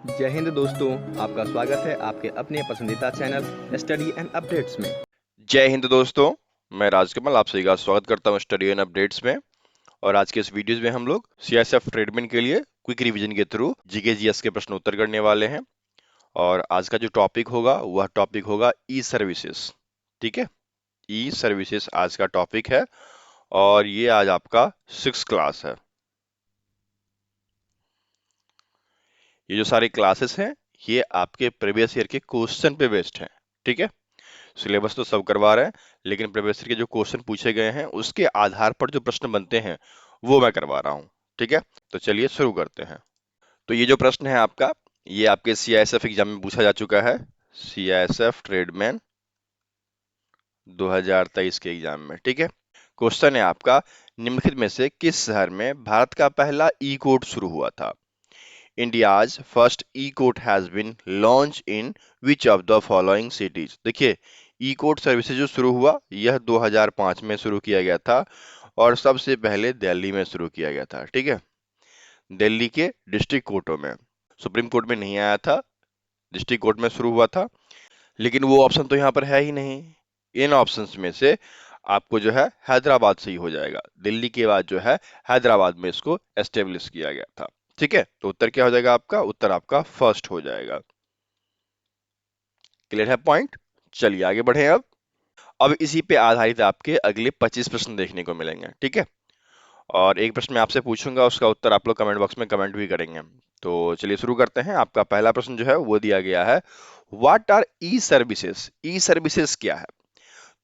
जय हिंद दोस्तों, आपका स्वागत है आपके अपने पसंदीदा चैनल स्टडी एंड अपडेट्स में। जय हिंद दोस्तों। मैं राजकमल आप सभी का स्वागत करता हूं स्टडी एंड अपडेट्स में। और आज के इस वीडियोस में हम लोग सीएसएफ ट्रेडमेन के लिए क्विक रिवीजन के थ्रू जीके जीएस के प्रश्न उत्तर करने वाले हैं। और आज का जो टॉपिक होगा वह टॉपिक होगा ई सर्विसेज। ठीक है, ई सर्विसेज आज का टॉपिक है और ये आज आपका 6 क्लास है। ये जो सारे क्लासेस हैं ये आपके प्रीवियस ईयर के क्वेश्चन पे बेस्ड हैं। ठीक है, सिलेबस तो सब करवा रहे हैं लेकिन प्रीवियस ईयर के जो क्वेश्चन पूछे गए हैं उसके आधार पर जो प्रश्न बनते हैं वो मैं करवा रहा हूँ। ठीक है, तो चलिए शुरू करते हैं। तो ये जो प्रश्न है आपका, ये आपके सीआईएसएफ एग्जाम में पूछा जा चुका है। सीआईएसएफ ट्रेडमैन 2023 के एग्जाम में। ठीक है, क्वेश्चन है आपका, निम्नलिखित में से किस शहर में भारत का पहला ई कोर्ट शुरू हुआ था? India's first e court has been launch in which of the following cities. देखिए, ई कोर्ट सर्विसेज जो शुरू हुआ यह 2005 में शुरू किया गया था और सबसे पहले दिल्ली में शुरू किया गया था। ठीक है, दिल्ली के डिस्ट्रिक्ट कोर्टों में, सुप्रीम कोर्ट में नहीं आया था, डिस्ट्रिक्ट कोर्ट में शुरू हुआ था। लेकिन वो ऑप्शन तो यहाँ पर है ही नहीं। इन ऑप्शंस में से आपको जो है हैदराबाद से ही हो जाएगा। दिल्ली के बाद जो है हैदराबाद में इसको एस्टेब्लिश किया गया था। ठीक है, तो उत्तर क्या हो जाएगा आपका? उत्तर आपका फर्स्ट हो जाएगा। क्लियर है पॉइंट? चलिए आगे बढ़े अब इसी पे आधारित आपके अगले 25 प्रश्न देखने को मिलेंगे। ठीक है, और एक प्रश्न मैं आपसे पूछूंगा, उसका उत्तर आप लोग कमेंट बॉक्स में कमेंट भी करेंगे। तो चलिए शुरू करते हैं। आपका पहला प्रश्न जो है वो दिया गया है, what R E services? E services क्या है?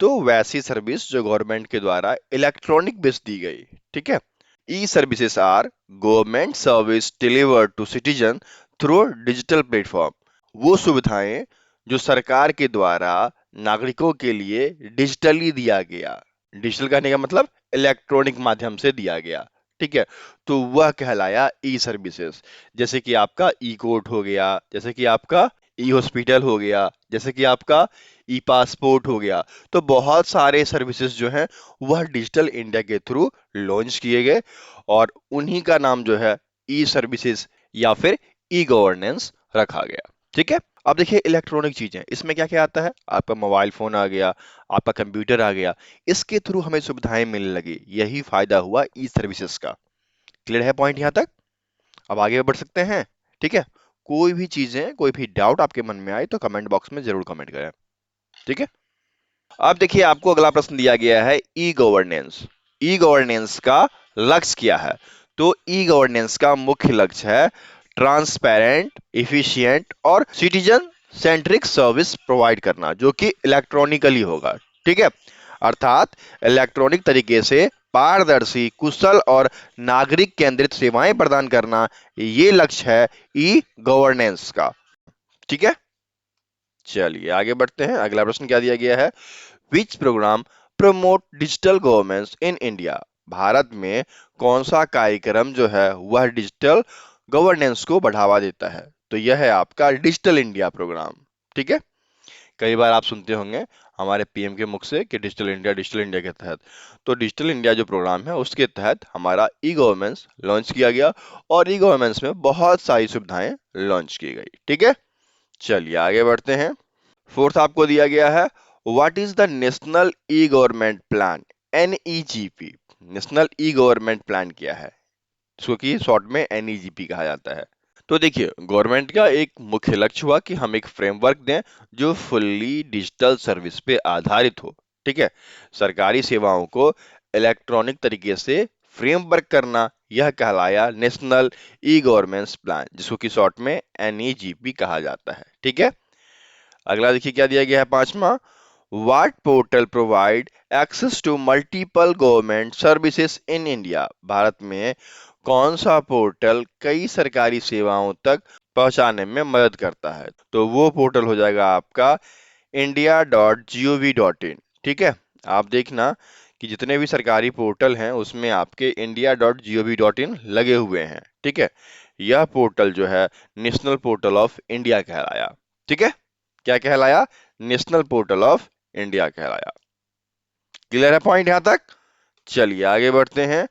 तो वैसी सर्विस जो गवर्नमेंट के द्वारा इलेक्ट्रॉनिक बेस दी गई। ठीक है, e services are government service delivered to citizen through digital platform. वो सुविधाएं जो सरकार के द्वारा नागरिकों के लिए डिजिटली दिया गया। डिजिटल कहने का मतलब इलेक्ट्रॉनिक माध्यम से दिया गया। ठीक है, तो वह कहलाया ई सर्विसेज। जैसे कि आपका ई कोर्ट हो गया, जैसे कि आपका ई हॉस्पिटल हो गया, जैसे कि आपका ई पासपोर्ट हो गया। तो बहुत सारे सर्विसेज जो हैं वह डिजिटल इंडिया के थ्रू लॉन्च किए गए और उन्हीं का नाम जो है ई सर्विसेज या फिर ई गवर्नेंस रखा गया। ठीक है, अब देखिए इलेक्ट्रॉनिक चीजें, इसमें क्या क्या आता है? आपका मोबाइल फोन आ गया, आपका कंप्यूटर आ गया, इसके थ्रू हमें सुविधाएं मिलने लगी। यही फायदा हुआ ई सर्विसेज का। क्लियर है पॉइंट यहां तक? अब आगे बढ़ सकते हैं। ठीक है, कोई भी चीजें, कोई भी डाउट आपके मन में आए तो कमेंट बॉक्स में जरूर कमेंट करें। ठीक है, अब देखिए आपको अगला प्रश्न दिया गया है, ई गवर्नेंस। ई गवर्नेंस का लक्ष्य क्या है? तो ई गवर्नेंस का मुख्य लक्ष्य है ट्रांसपेरेंट, इफिशिएंट और सिटीजन सेंट्रिक सर्विस प्रोवाइड करना, जो कि इलेक्ट्रॉनिकली होगा। ठीक है, अर्थात इलेक्ट्रॉनिक तरीके से पारदर्शी, कुशल और नागरिक केंद्रित सेवाएं प्रदान करना, ये लक्ष्य है ई गवर्नेंस का। ठीक है, चलिए आगे बढ़ते हैं। अगला प्रश्न क्या दिया गया है, विच प्रोग्राम प्रमोट डिजिटल गवर्नेंस इन इंडिया? भारत में कौन सा कार्यक्रम जो है वह डिजिटल गवर्नेंस को बढ़ावा देता है? तो यह है आपका डिजिटल इंडिया प्रोग्राम। ठीक है, कई बार आप सुनते होंगे हमारे पीएम के मुख से कि डिजिटल इंडिया के तहत, तो डिजिटल इंडिया जो प्रोग्राम है उसके तहत हमारा ई गवर्नेंस लॉन्च किया गया और ई गवर्नेंस में बहुत सारी सुविधाएं लॉन्च की गई। ठीक है, चलिए आगे बढ़ते हैं। फोर्थ आपको दिया गया है, what is the national e government plan? NEGP. National e government plan क्या है? इसको कि शॉर्ट में एनईजीपी कहा जाता है। तो देखिए, गवर्नमेंट का एक मुख्य लक्ष्य हुआ कि हम एक फ्रेमवर्क दें जो फुल्ली डिजिटल सर्विस पे आधारित हो। ठीक है, सरकारी सेवाओं को इलेक्ट्रॉनिक तरीके से फ्रेमवर्क करना, यह कहलाया नेशनल ई गवर्नेंस प्लान, जिसको कि शॉर्ट में एनईजीपी कहा जाता है। ठीक है, अगला देखिए क्या दिया गया है, पांचवा, what portal provide access to multiple government services in India? Bharat में कौन सा पोर्टल कई सरकारी सेवाओं तक पहुंचाने में मदद करता है? तो वो पोर्टल हो जाएगा आपका india.gov.in। ठीक है, आप देखना कि जितने भी सरकारी पोर्टल हैं उसमें आपके india.gov.in लगे हुए हैं। ठीक है, यह पोर्टल जो है नेशनल पोर्टल ऑफ इंडिया कहलाया। ठीक है, क्या कहलाया? नेशनल पोर्टल ऑफ इंडिया कहलाया। क्लियर है पॉइंट यहां तक? चलिए आगे बढ़ते हैं।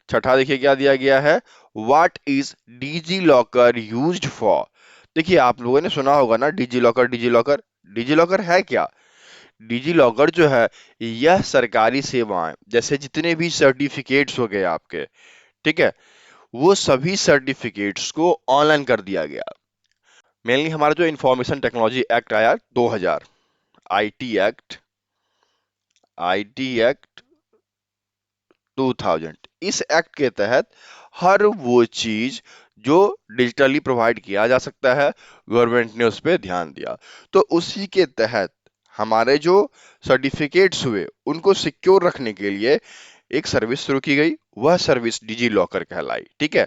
छठा देखिए क्या दिया गया है, what is DigiLocker used for? देखिए, आप लोगों ने सुना होगा ना DigiLocker, DigiLocker. DigiLocker है क्या? डिजी लॉकर जो है, यह सरकारी सेवाएं जैसे जितने भी सर्टिफिकेट्स हो गए आपके, ठीक है, वो सभी सर्टिफिकेट्स को ऑनलाइन कर दिया गया। मेनली हमारा जो इंफॉर्मेशन टेक्नोलॉजी एक्ट आया 2000, आईटी एक्ट, आईटी एक्ट 2000, इस एक्ट के तहत हर वो चीज जो डिजिटली प्रोवाइड किया जा सकता है, गवर्नमेंट ने उस पर ध्यान दिया। तो उसी के तहत हमारे जो सर्टिफिकेट्स हुए उनको सिक्योर रखने के लिए एक सर्विस शुरू की गई, वह सर्विस डिजी लॉकर कहलाई। ठीक है,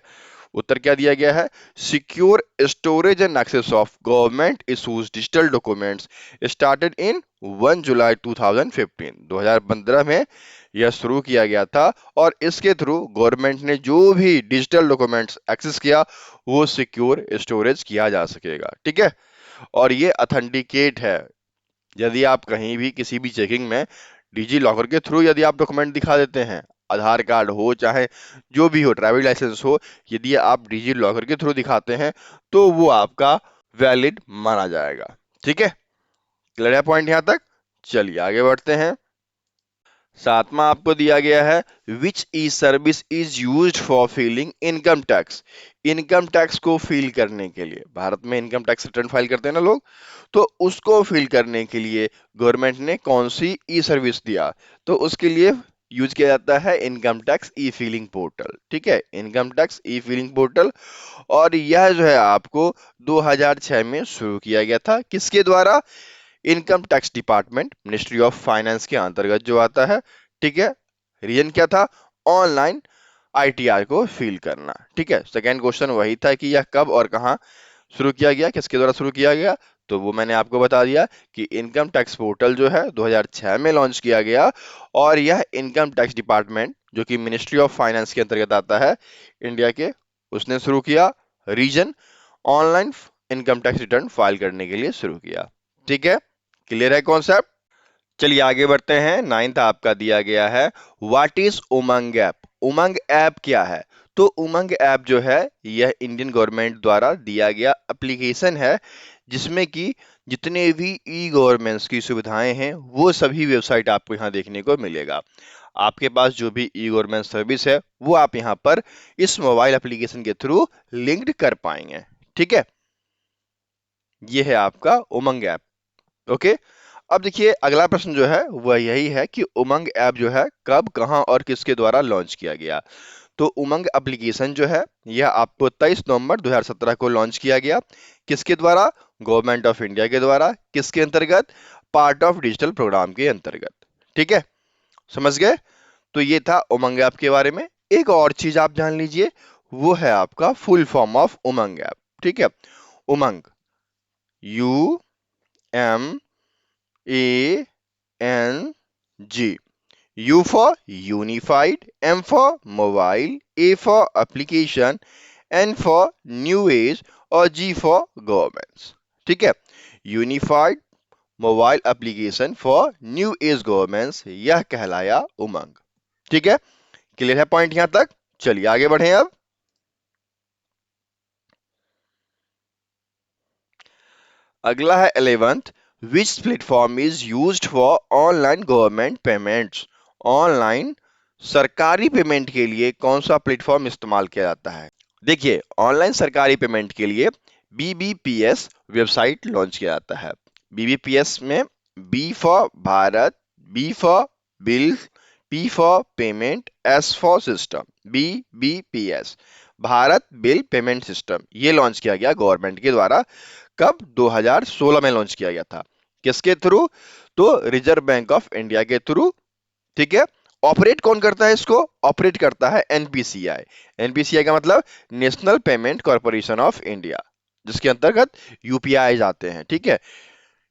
उत्तर क्या दिया गया है? Secure storage and access of government issues digital documents started in 1 July 2015, 2015 में यह शुरू किया गया था, और इसके थ्रू गवर्नमेंट ने जो भी डिजिटल डॉक्यूमेंट्स एक्सेस किया वो सिक्योर स्टोरेज किया जा सकेगा। ठीक है, और ये अथेंटिकेट है। यदि आप कहीं भी किसी भी चेकिंग में डिजी लॉकर के थ्रू यदि आप डॉक्यूमेंट दिखा देते हैं, आधार कार्ड हो चाहे जो भी हो, ड्राइविंग लाइसेंस हो, यदि आप डिजी लॉकर के थ्रू दिखाते हैं तो वो आपका वैलिड माना जाएगा। ठीक है, क्लियर है पॉइंट यहां तक? चलिए आगे बढ़ते हैं। सातवां आपको दिया गया है, which e service is used for filling income tax. Income tax को फिल करने के लिए, भारत में इनकम टैक्स रिटर्न फाइल करते हैं ना लोग, तो उसको फिल करने के लिए गवर्नमेंट ने कौन सी ई सर्विस दिया? तो उसके लिए यूज किया जाता है income tax e filling portal. ठीक है, income tax e filling portal, और यह जो है आपको 2006 में शुरू किया गया था। किसके द्वारा? Income tax department, ministry of finance के अंतर्गत जो आता है। ठीक है, रीजन क्या था? ऑनलाइन आईटीआर को फिल करना। ठीक है, सेकेंड क्वेश्चन वही था कि यह कब और कहां शुरू किया गया, किसके द्वारा शुरू किया गया? तो वो मैंने आपको बता दिया कि इनकम टैक्स पोर्टल जो है 2006 में लॉन्च किया गया, और यह इनकम टैक्स डिपार्टमेंट जो कि मिनिस्ट्री ऑफ फाइनेंस के अंतर्गत आता है इंडिया के, उसने शुरू किया। Reason, online income tax return file करने के लिए शुरू किया। ठीक है, क्लियर है कॉन्सेप्ट? चलिए आगे बढ़ते हैं। नाइन्थ आपका दिया गया है, what is Umang app. Umang app क्या है? तो उमंग ऐप जो है यह इंडियन गवर्नमेंट द्वारा दिया गया एप्लीकेशन है, जिसमें कि जितने भी ई गवर्नेंस की सुविधाएं हैं वो सभी वेबसाइट आपको यहाँ देखने को मिलेगा। आपके पास जो भी ई गवर्नेंस सर्विस है वो आप यहाँ पर इस मोबाइल एप्लीकेशन के थ्रू लिंक्ड कर पाएंगे। ठीक है, ये है आपका उमंग ऐप। ओके, अब देखिए अगला प्रश्न जो है वह यही है कि उमंग ऐप जो है कब, कहां और किसके द्वारा लॉन्च किया गया। तो उमंग एप्लीकेशन जो है यह आपको 23 नवंबर 2017 को लॉन्च किया गया। किसके द्वारा? गवर्नमेंट ऑफ इंडिया के द्वारा। किसके अंतर्गत? पार्ट ऑफ डिजिटल प्रोग्राम के अंतर्गत। ठीक है, समझ गए? तो ये था उमंग ऐप के बारे में। एक और चीज आप जान लीजिए, वो है आपका full form of Umang app. ठीक है, Umang, U M A N G, U for unified, M for mobile, A for application, N for new age और G for governments। ठीक है, unified mobile application for new age governments, यह कहलाया उमंग। ठीक है, clear है पॉइंट यहां तक? चलिए आगे बढ़े अब। अगला है 11th, which platform is used for online government payments. Online सरकारी पेमेंट के लिए कौन सा प्लेटफॉर्म इस्तेमाल किया जाता है? देखिए, ऑनलाइन सरकारी पेमेंट के लिए बीबीपीएस वेबसाइट लॉन्च किया जाता है। बीबीपीएस में B for Bharat, B for bill, P for payment, S for system, BBPS, Bharat bill payment system. ये लॉन्च किया गया गवर्नमेंट के द्वारा। कब? 2016 में लॉन्च किया गया था। किसके थ्रू? तो रिजर्व बैंक ऑफ इंडिया के थ्रू। ठीक है, ऑपरेट कौन करता है इसको? ऑपरेट करता है एनपीसीआई। एनपीसीआई का मतलब national payment corporation of India, जिसके अंतर्गत यूपीआई आते हैं। ठीक है,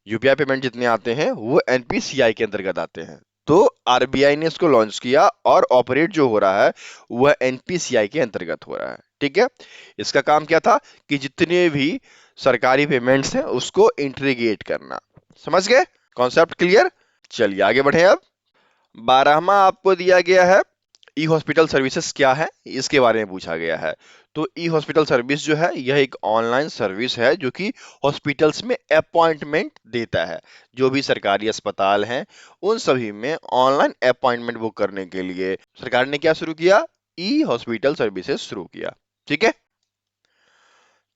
यूपीआई पेमेंट जितने आते हैं वो एनपीसीआई के अंतर्गत आते हैं। तो आरबीआई ने इसको लॉन्च किया और ऑपरेट जो हो रहा है वह एनपीसीआई के अंतर्गत हो रहा है। ठीक है, इसका काम क्या था कि जितने भी सरकारी पेमेंट्स हैं उसको इंटीग्रेट करना। समझ गए? Concept clear? चलिए आगे बढ़े अब। 12वां आपको दिया गया है, ई हॉस्पिटल सर्विसेज क्या है, इसके बारे में पूछा गया है। तो ई हॉस्पिटल सर्विस जो है यह एक ऑनलाइन सर्विस है जो कि हॉस्पिटल्स में अपॉइंटमेंट देता है। जो भी सरकारी अस्पताल हैं उन सभी में ऑनलाइन अपॉइंटमेंट बुक करने के लिए सरकार ने क्या शुरू किया? ई हॉस्पिटल सर्विसेज शुरू किया। ठीक है,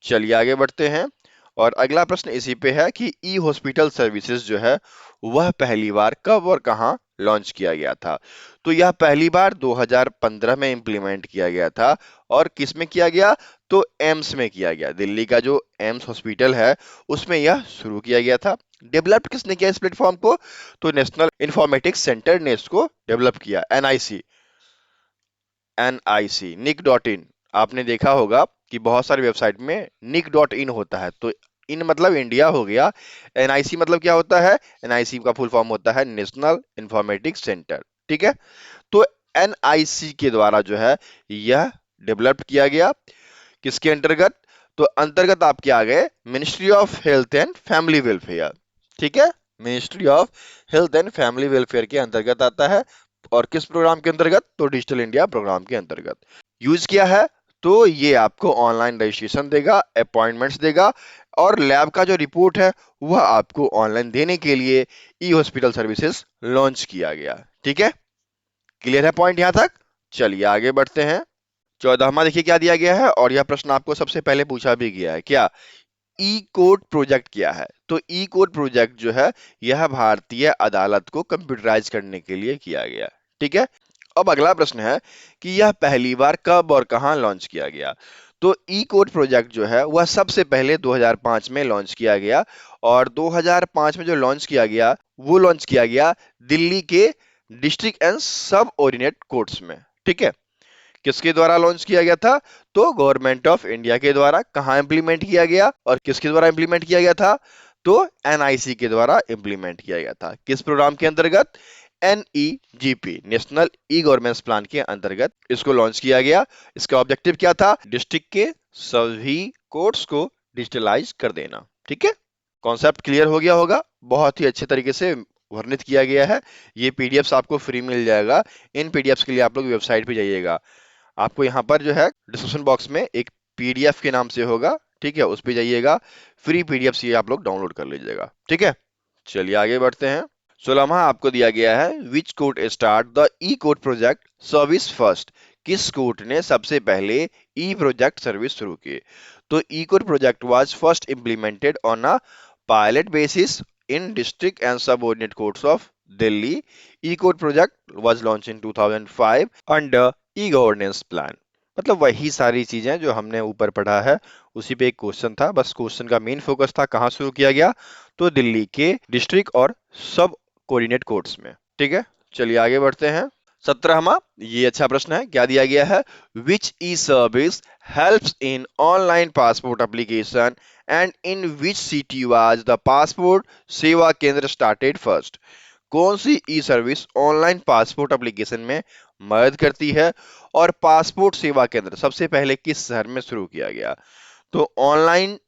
चलिए आगे बढ़ते हैं। और अगला प्रश्न इसी पे है कि ई हॉस्पिटल सर्विसेज जो है वह पहली बार कब और कहां लॉन्च किया गया था? तो यह पहली बार 2015 में इंप्लीमेंट किया गया था। और किस में किया गया? तो एम्स में किया गया। दिल्ली का जो एम्स हॉस्पिटल है उसमें यह शुरू किया गया था। डेवलप किसने किया इस प्लेटफॉर्म को? तो नेशनल इंफॉर्मेटिक्स सेंटर ने इसको डेवलप किया। NIC nick.in। आपने देखा होगा कि बहुत सारी वेबसाइट में nick.in होता है, तो इन मतलब इंडिया हो गया। एनआईसी मतलब क्या होता है? एनआईसी का फुल फॉर्म होता है नेशनल इंफॉर्मेटिक्स सेंटर। ठीक है, तो एनआईसी के द्वारा जो है यह डेवलप किया गया। किसके अंतर्गत? तो अंतर्गत आपके आ गए ministry of health and family welfare. ठीक है, ministry of health and family welfare के अंतर्गत आता है। और किस प्रोग्राम के अंतर्गत? तो डिजिटल इंडिया प्रोग्राम के अंतर्गत। यूज किया है तो ये आपको ऑनलाइन रजिस्ट्रेशन देगा, अपॉइंटमेंट्स देगा, और लैब का जो रिपोर्ट है वह आपको ऑनलाइन देने के लिए ई हॉस्पिटल सर्विसेज लॉन्च किया गया। ठीक है, क्लियर है पॉइंट यहां तक? चलिए आगे बढ़ते हैं। 14वां देखिए क्या दिया गया है, और यह प्रश्न आपको सबसे पहले पूछा भी गया है। क्या? ई कोर्ट प्रोजेक्ट क्या है? तो ई कोर्ट प्रोजेक्ट जो है यह भारतीय अदालत को कंप्यूटराइज करने के लिए किया गया। ठीक है, अब अगला प्रश्न है कि यह पहली बार कब और कहां लॉन्च किया गया? तो ई कोर्ट प्रोजेक्ट जो है वह सबसे पहले 2005 में लॉन्च किया गया। और 2005 में जो लॉन्च किया गया वो लॉन्च किया गया दिल्ली के डिस्ट्रिक्ट एंड सब ऑर्डिनेट कोर्ट्स में। ठीक है, किसके द्वारा लॉन्च किया गया था? तो गवर्नमेंट ऑफ इंडिया के द्वारा। कहां इंप्लीमेंट किया गया और किसके द्वारा इंप्लीमेंट किया गया था? तो एनआईसी के द्वारा इंप्लीमेंट किया गया था। किस प्रोग्राम के अंतर्गत? एनईजीपी, नेशनल ई गवर्नेंस प्लान के अंतर्गत इसको लॉन्च किया गया। इसका ऑब्जेक्टिव क्या था? डिस्ट्रिक्ट के सभी कोर्ट्स को डिजिटलाइज कर देना। ठीक है, कॉन्सेप्ट क्लियर हो गया होगा। बहुत ही अच्छे तरीके से वर्णित किया गया है। ये पीडीएफ्स आपको फ्री मिल जाएगा। इन पीडीएफ्स के लिए आप लोग वेबसाइट पे जाइएगा। आपको यहाँ पर जो है डिस्क्रिप्शन बॉक्स में एक पीडीएफ के नाम से होगा। ठीक है, उस पे जाइएगा, फ्री पीडीएफ ये आप लोग डाउनलोड कर लीजिएगा। ठीक है, चलिए आगे बढ़ते हैं। 16वां आपको दिया गया है which court start the e court project service first? किस कोर्ट ने सबसे पहले ई प्रोजेक्ट सर्विस शुरू की? तो e court project was first implemented on a pilot basis in district and subordinate courts of Delhi. E-Court project was launched in 2005 under E-Governance Plan। मतलब वही सारी चीजें जो हमने ऊपर पढ़ा है उसी पे एक क्वेश्चन था। बस क्वेश्चन का मेन फोकस था कहाँ शुरू किया गया? तो दिल्ली के डिस्ट्रिक्ट और सब कोऑर्डिनेट कोर्ट्स में। ठीक है, चलिए आगे बढ़ते हैं। 17वां, ये अच्छा प्रश्न है। क्या दिया गया है? Which e service helps in online passport application and in which city was the passport Seva Kendra started first? कौन सी e service online passport application में मदद करती है और पासपोर्ट सेवा केंद्र सबसे पहले किस शहर में शुरू किया गया? तो ऑनलाइन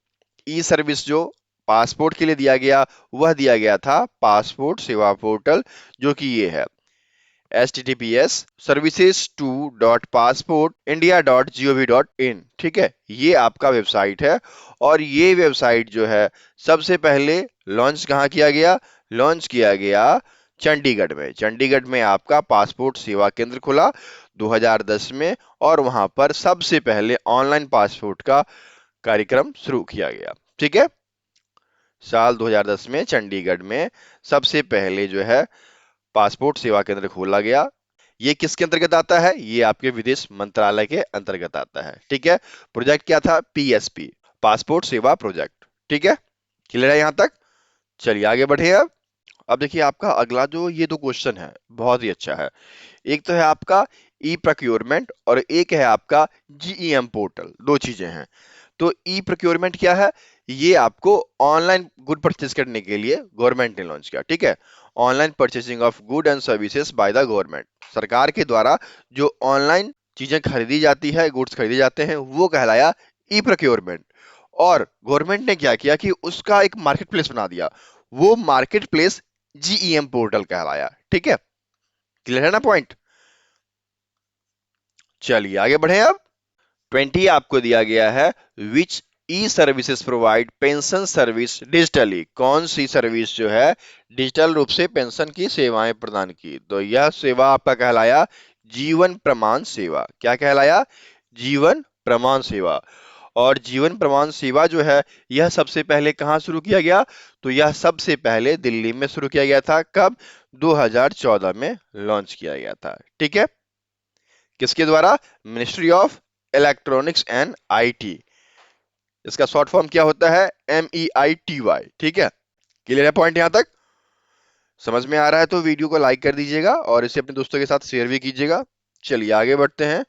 ई सर्विस जो पासपोर्ट के लिए दिया गया वह दिया गया था पासपोर्ट सेवा पोर्टल, जो कि ये है https services2.passportindia.gov.in। ठीक है, ये आपका वेबसाइट है। और ये वेबसाइट जो है सबसे पहले लॉन्च कहाँ किया गया? लॉन्च किया गया चंडीगढ़ में। चंडीगढ़ में आपका पासपोर्ट सेवा केंद्र खुला 2010 में, और वहां पर सबसे पहले ऑनलाइन पासपोर्ट का कार्यक्रम शुरू किया गया। ठीक है, साल 2010 में चंडीगढ़ में सबसे पहले जो है पासपोर्ट सेवा केंद्र खोला गया। ये किसके अंतर्गत आता है? ये आपके विदेश मंत्रालय के अंतर्गत आता है। ठीक है, प्रोजेक्ट क्या था? पीएसपी, पासपोर्ट सेवा प्रोजेक्ट। ठीक है, क्लियर है यहां तक? चलिए आगे बढ़े। अब देखिए आपका अगला जो ये दो क्वेश्चन है बहुत ही अच्छा है। एक तो है आपका ई प्रोक्योरमेंट और एक है आपका जीईएम पोर्टल। दो चीजें हैं। तो ई प्रोक्योरमेंट क्या है? ये आपको ऑनलाइन गुड परचेज करने के लिए गवर्नमेंट ने लॉन्च किया। ठीक है, online purchasing of good and services by the government. सरकार के द्वारा जो ऑनलाइन चीजें खरीदी जाती है, गुड्स खरीदे जाते हैं, वो कहलाया ई प्रोक्योरमेंट। और गवर्नमेंट ने क्या किया कि उसका एक मार्केट प्लेस बना दिया। वो मार्केट प्लेस जीईएम पोर्टल कहलाया। ठीक है, क्लियर है ना पॉइंट? चलिए आगे बढ़े अब। 20 आपको दिया गया है which e services provide pension service digitally. कौन सी सर्विस जो है डिजिटल रूप से पेंशन की सेवाएं प्रदान की? तो यह सेवा आपका कहलाया जीवन प्रमाण सेवा। क्या कहलाया? जीवन प्रमाण सेवा। और जीवन प्रमाण सेवा जो है यह सबसे पहले कहाँ शुरू किया गया? तो यह सबसे पहले दिल्ली में शुरू किया गया था। कब? 2014 में लॉन्च किया गया था। ठीक है, किसके द्वारा? Ministry of electronics and IT. इसका शॉर्ट फॉर्म क्या होता है? MEITY। ठीक है, क्लियर है पॉइंट यहां तक? समझ में आ रहा है तो वीडियो को लाइक कर दीजिएगा और इसे अपने दोस्तों के साथ शेयर भी कीजिएगा। चलिए आगे बढ़ते हैं।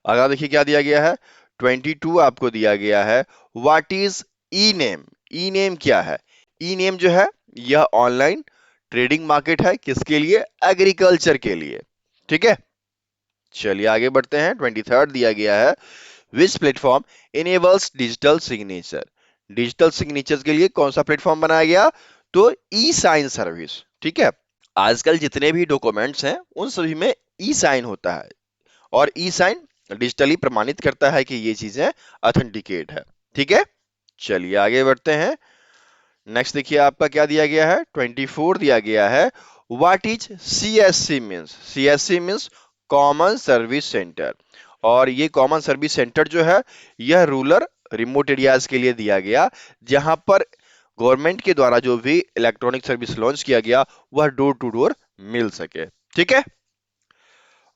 अगला देखिए क्या दिया गया है। 22 आपको दिया गया है what is E name. E name क्या है? ई नेम जो है यह ऑनलाइन ट्रेडिंग मार्केट है। किसके लिए? एग्रीकल्चर के लिए। ठीक है, चलिए आगे बढ़ते हैं। 23 दिया गया है which platform enables digital signature. Digital signature के लिए कौन सा प्लेटफॉर्म बनाया गया? तो ई साइन सर्विस। ठीक है, आजकल जितने भी डॉक्यूमेंट्स हैं उन सभी में ई साइन होता है और ई साइन डिजिटली प्रमाणित करता है कि ये चीजें ऑथेंटिकेट है। ठीक है, चलिए आगे बढ़ते हैं। नेक्स्ट देखिए आपका क्या दिया गया है। 24 दिया गया है what is CSC means. CSC means common service centre. और ये कॉमन सर्विस सेंटर जो है यह रूरल रिमोट एरियाज के लिए दिया गया, जहां पर गवर्नमेंट के द्वारा जो भी इलेक्ट्रॉनिक सर्विस लॉन्च किया गया वह डोर टू डोर मिल सके। ठीक है,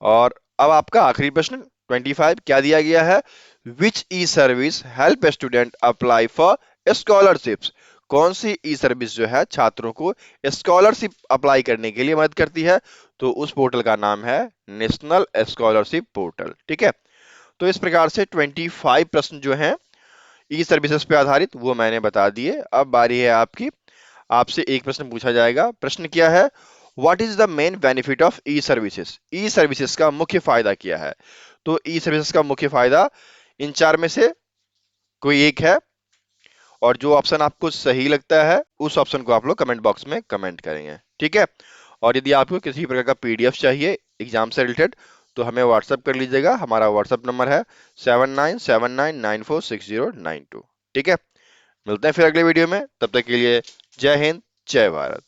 और अब आपका आखिरी प्रश्न 25 क्या दिया गया है which e service help student apply for scholarships. कौन सी ई सर्विस जो है छात्रों को स्कॉलरशिप अप्लाई करने के लिए मदद करती है? तो उस पोर्टल का नाम है नेशनल स्कॉलरशिप पोर्टल। ठीक है, तो इस प्रकार से 25 प्रश्न जो हैं ई सर्विसेज पे आधारित वो मैंने बता दिए। अब बारी है आपकी, आपसे एक प्रश्न पूछा जाएगा। प्रश्न क्या है? What is the main benefit of E services. E services का मुख्य फायदा क्या है? तो ई सर्विसेज का मुख्य फायदा इन चार में से कोई एक है, और जो ऑप्शन आपको सही लगता है उस ऑप्शन को आप लोग कमेंट बॉक्स में कमेंट करेंगे। ठीक है, और यदि आपको किसी प्रकार का PDF चाहिए एग्जाम से रिलेटेड तो हमें व्हाट्सअप कर लीजिएगा। हमारा व्हाट्सअप नंबर है 7979946092। ठीक है, मिलते हैं फिर अगले वीडियो में। तब तक के लिए जय हिंद, जय भारत।